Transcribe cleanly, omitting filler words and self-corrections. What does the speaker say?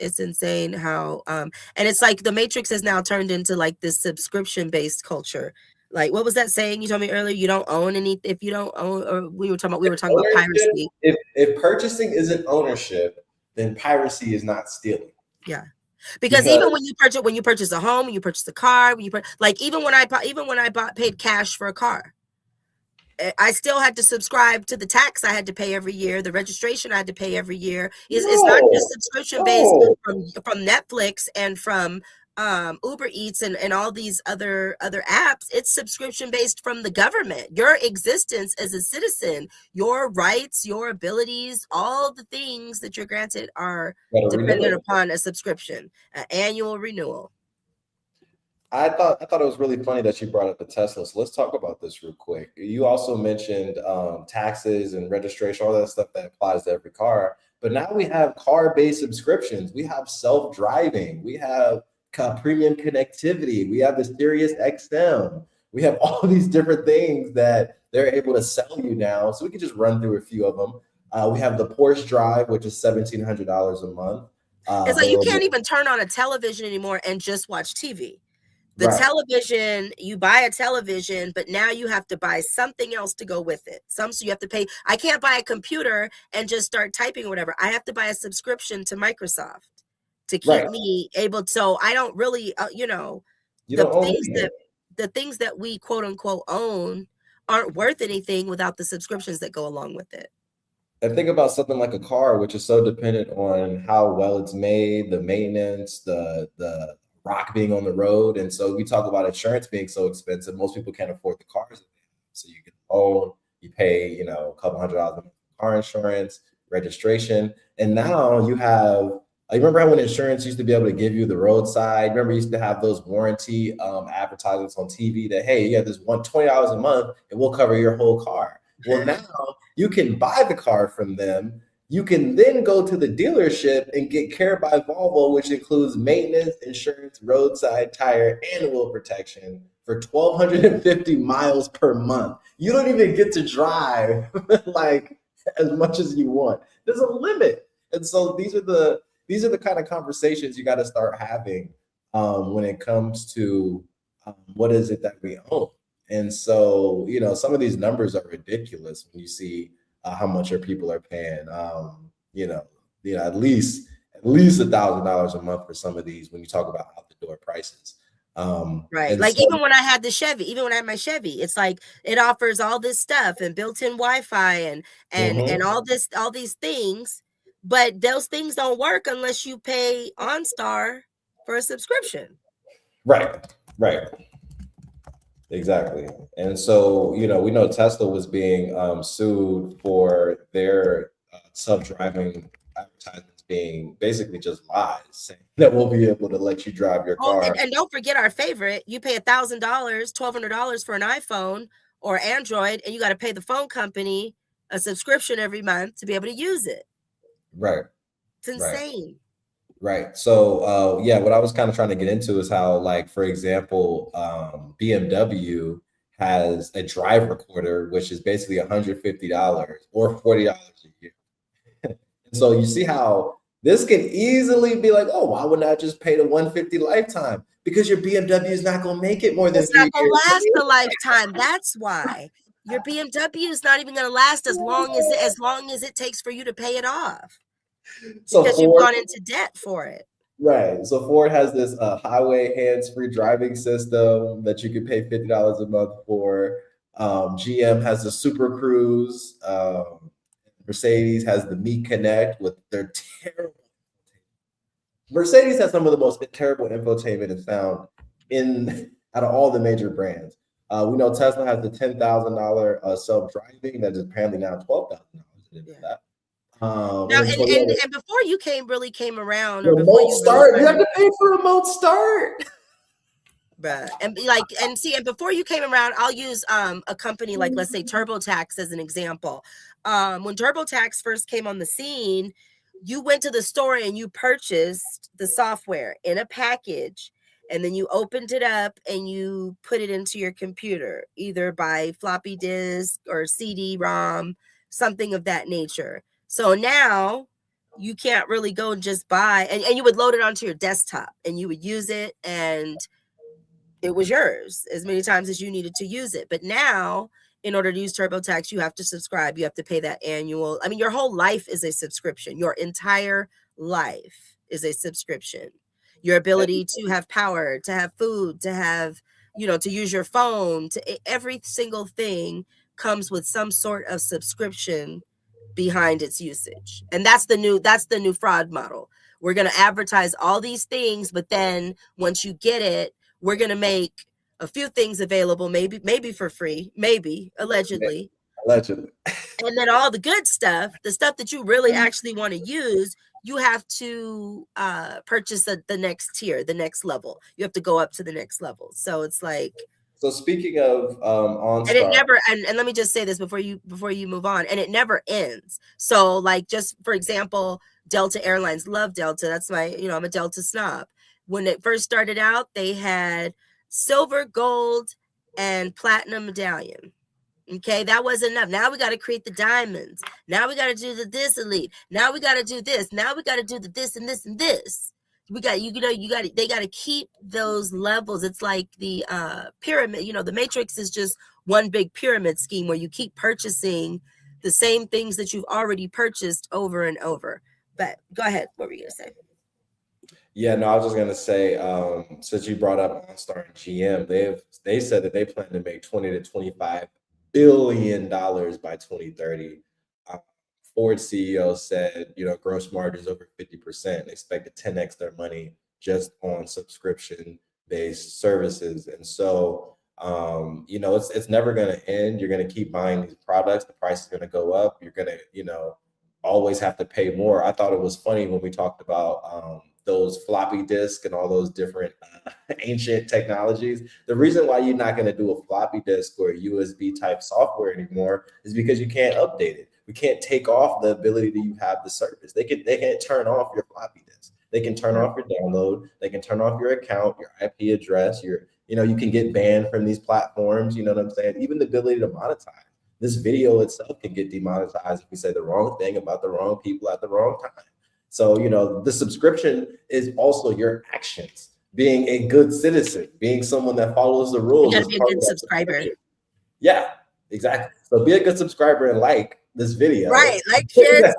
It's insane how and it's like the Matrix has now turned into like this subscription based culture. Like what was that saying you told me earlier? You don't own any if you don't own, or we were talking about Ownership, piracy. if purchasing isn't ownership, then piracy is not stealing. Yeah. Because even Because when you purchase a home, when you purchase a car, like even when I paid cash for a car, I still had to subscribe to the tax I had to pay every year, the registration I had to pay every year. It's not just no, subscription based no, from Netflix and from Uber Eats and all these other apps. It's subscription based from the government. Your existence as a citizen, your rights, your abilities, all the things that you're granted are gotta renew dependent it. upon a subscription, an annual renewal. I thought it was really funny that you brought up the Tesla. So let's talk about this real quick. You also mentioned taxes and registration, all that stuff that applies to every car. But now we have car-based subscriptions. We have self-driving. We have premium connectivity. We have the Sirius XM. We have all these different things that they're able to sell you now. So we can just run through a few of them. We have the Porsche Drive, which is $1,700 a month. It's like you can't Available. even turn on a television anymore and just watch TV. The Right. television, you buy a television, but now you have to buy something else to go with it. So you have to pay. I can't buy a computer and just start typing or whatever. I have to buy a subscription to Microsoft to keep Right. me able. So I don't really, You the don't own things anything. that we quote unquote own aren't worth anything without the subscriptions that go along with it. And think about something like a car, which is so dependent on how well it's made, the maintenance, the rock being on the road. And so we talk about insurance being so expensive. Most people can't afford the cars that they have. So you get a loan, you pay, a couple $100 a month for car insurance, registration. And now you have, I remember how when insurance used to be able to give you the roadside. Remember, you used to have those warranty advertisements on TV that, hey, you have this $20 a month, and we'll cover your whole car. Well, now you can buy the car from them. You can then go to the dealership and get Care by Volvo, which includes maintenance, insurance, roadside tire, and wheel protection for 1,250 miles per month. You don't even get to drive like as much as you want. There's a limit. And so these are the kind of conversations you got to start having when it comes to what is it that we own. And so, some of these numbers are ridiculous when you see how much your people are paying. At least $1,000 a month for some of these when you talk about out the door prices. Right. And Like so, even when I had my Chevy, it's like it offers all this stuff and built-in Wi-Fi and mhm, all these things, but those things don't work unless you pay OnStar for a subscription. right, right, exactly. And so, we know Tesla was being sued for their self-driving advertisements being basically just lies, saying that we'll be able to let you drive your Oh, car. and don't forget our favorite. You pay $1,000, $1,200 for an iPhone or Android, and you got to pay the phone company a subscription every month to be able to use it. Right, It's right. insane. Right. So, yeah, what I was kind of trying to get into is how, like, for example, BMW has a drive recorder, which is basically $150 or $40 a year. And so you see how this can easily be like, oh, why wouldn't I just pay the 150 lifetime? Because your BMW is not going to make it more than It's not 3 gonna years. last a lifetime. That's why your BMW is not even gonna last as long as it takes for you to pay it off So because you've Ford gone into debt for it. Right. So Ford has this highway hands-free driving system that you can pay $50 a month for. GM has the Super Cruise. Mercedes has the Me Connect with their terrible. Mercedes has some of the most terrible infotainment and sound in out of all the major brands. We know Tesla has the $10,000 self-driving that is apparently now $12,000. Yeah. That. Now, And then Toyota and before you came around, or before remote you really start. You have started, to pay for remote start. bruh, and before you came around, I'll use a company like, let's say, TurboTax as an example. When TurboTax first came on the scene, you went to the store and you purchased the software in a package, and then you opened it up and you put it into your computer, either by floppy disk or CD-ROM, something of that nature. So now you can't really go and just buy, and you would load it onto your desktop and you would use it, and it was yours as many times as you needed to use it. But now, in order to use TurboTax, you have to subscribe. You have to pay that annual. I mean, your whole life is a subscription. Your entire life is a subscription. Your ability to have power, to have food, to have, to use your phone, every single thing comes with some sort of subscription behind its usage. And that's the new fraud model. We're going to advertise all these things, but then once you get it, we're going to make a few things available, maybe for free, maybe allegedly. And then all the good stuff, the stuff that you really actually want to use, you have to purchase the next tier, the next level. You have to go up to the next level. So it's like. So speaking of OnStar, and it never, and let me just say this before you move on, and it never ends. So like, just for example, Delta Airlines, love Delta. That's my, I'm a Delta snob. When it first started out, they had silver, gold, and platinum medallion. Okay, that wasn't enough. Now we got to create the diamonds. Now we got to do this elite. Now we got to do this. Now we got to do the this and this and this. We got, they got to keep those levels. It's like the pyramid, the Matrix is just one big pyramid scheme where you keep purchasing the same things that you've already purchased over and over. But go ahead. What were you going to say? Yeah, no, I was just gonna say, since you brought up OnStar and GM, they said that they plan to make $20 to $25 billion by 2030. Ford CEO said, gross margins over 50%. They expect to 10x their money just on subscription-based services. And so, it's never going to end. You're going to keep buying these products. The price is going to go up. You're going to, always have to pay more. I thought it was funny when we talked about those floppy disk and all those different ancient technologies. The reason why you're not going to do a floppy disk or a USB type software anymore is because you can't update it. We can't take off the ability that you have the service. They can't turn off your floppy disk. They can turn off your download. They can turn off your account, your IP address. You can get banned from these platforms. You know what I'm saying? Even the ability to monetize. This video itself can get demonetized if we say the wrong thing about the wrong people at the wrong time. So, the subscription is also your actions, being a good citizen, being someone that follows the rules. You gotta be a good subscriber. Yeah, exactly. So be a good subscriber and like this video. Right, like kids.